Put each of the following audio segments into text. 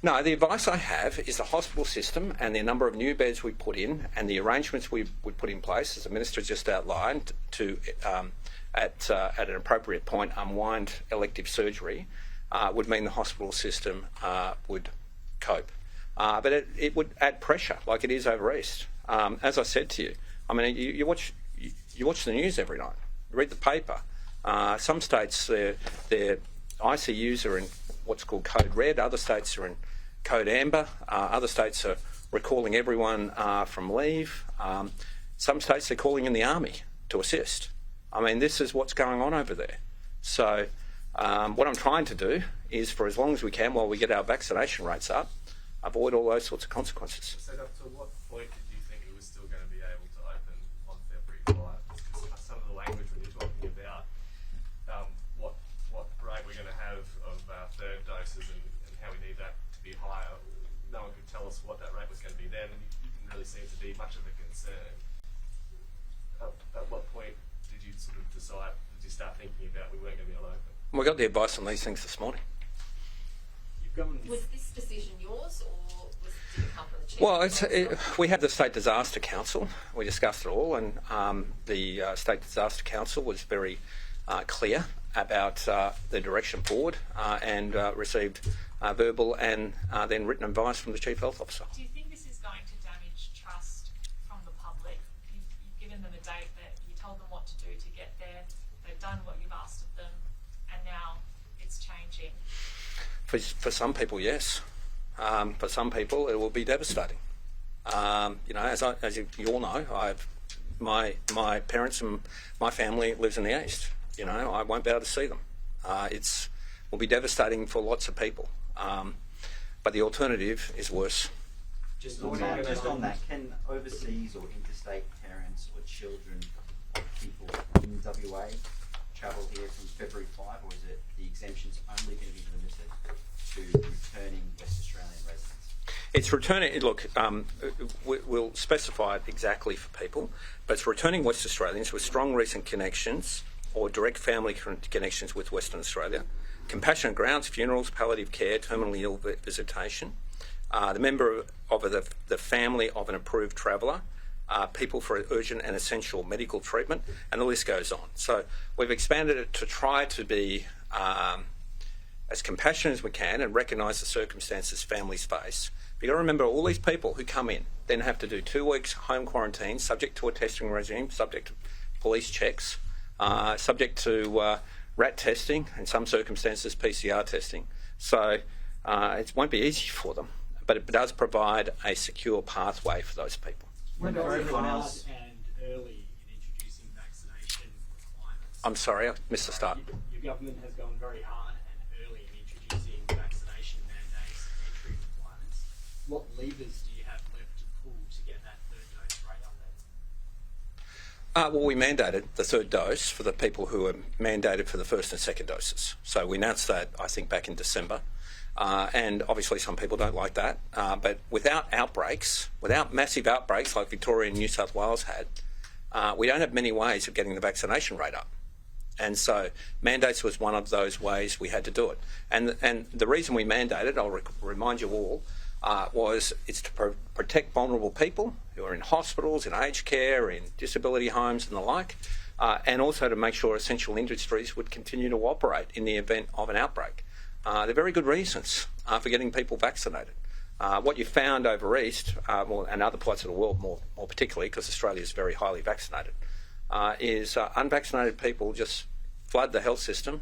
No, the advice I have is the hospital system and the number of new beds we put in and the arrangements we would put in place, as the Minister just outlined, to at an appropriate point unwind elective surgery would mean the hospital system would cope. But it would add pressure, like it is over East. As I said to you, I mean, you watch the news every night, read the paper. Some states, their ICUs are in what's called code red, other states are in code amber, other states are recalling everyone from leave. Some states are calling in the army to assist. I mean, this is what's going on over there. So what I'm trying to do is, for as long as we can, while we get our vaccination rates up, avoid all those sorts of consequences. So up to what point did you think it was still going to be able to open on February 5? Because some of the language when you're talking about what rate we're going to have of third doses and how we need that to be higher, no one could tell us what that rate was going to be then, and it didn't really seem to be much of a concern. At what point did you sort of decide, did you start thinking about we weren't going to be able to open? We got the advice on these things this morning. Was this decision yours, or did it come from the Chief? Well, we had the State Disaster Council. We discussed it all, and the State Disaster Council was very clear about the direction forward and received verbal and then written advice from the Chief Health Officer. Do you think this is going to damage trust from the public? You've given them a date that you told them what to do to get there. They've done what you've asked of them, and now it's changing. For some people, yes. For some people, it will be devastating. You know, as you all know, my parents and my family lives in the East. You know, I won't be able to see them. It will be devastating for lots of people. But the alternative is worse. Just on that, can overseas or interstate parents or children of people in WA travel here from February 5, or is it the exemptions only going to be limited to returning West Australian residents? It's returning, look, we'll specify it exactly for people, but it's returning West Australians with strong recent connections or direct family connections with Western Australia, compassionate grounds, funerals, palliative care, terminally ill visitation, the member of the family of an approved traveller, people for urgent and essential medical treatment, and the list goes on. So we've expanded it to try to be as compassionate as we can and recognise the circumstances families face. But you've got to remember, all these people who come in then have to do 2 weeks home quarantine, subject to a testing regime, subject to police checks, subject to RAT testing, in some circumstances PCR testing. So it won't be easy for them, but it does provide a secure pathway for those people. When everyone else and early in introducing vaccination requirements. I'm sorry, I missed the start. Your government has gone very hard and early in introducing vaccination mandates and entry requirements. What levers do you have left to pull to get that third dose rate up there? Well, we mandated the third dose for the people who are mandated for the first and second doses. So we announced that, I think, back in December. And obviously some people don't like that. But without outbreaks, without massive outbreaks like Victoria and New South Wales had, we don't have many ways of getting the vaccination rate up. And so mandates was one of those ways we had to do it. And the reason we mandated, I'll remind you all, was it's to protect vulnerable people who are in hospitals, in aged care, in disability homes and the like, and also to make sure essential industries would continue to operate in the event of an outbreak. They're very good reasons for getting people vaccinated. What you found over East, and other parts of the world more particularly, because Australia is very highly vaccinated, is unvaccinated people just flood the health system,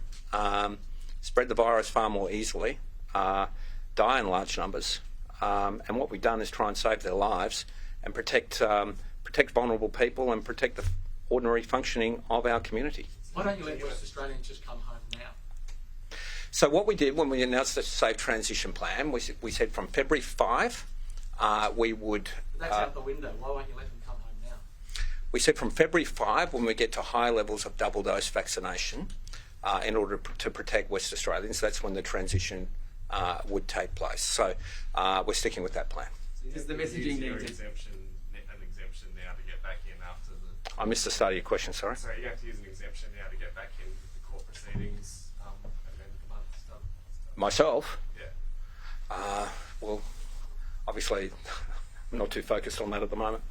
spread the virus far more easily, die in large numbers, and what we've done is try and save their lives and protect vulnerable people and protect the ordinary functioning of our community. Why don't you let West Australians just come home now? So what we did when we announced the Safe Transition Plan, we said from February 5, we would... But that's out the window. Why won't you let them come home now? We said from February 5, when we get to high levels of double dose vaccination, in order to protect West Australians, that's when the transition would take place. So we're sticking with that plan. So is the messaging an exemption now to get back in after the... I missed the start of your question, sorry. So you have to use an exemption now to get back in with the court proceedings at the end of the month. Stuff. Myself? Yeah. obviously, I'm not too focused on that at the moment.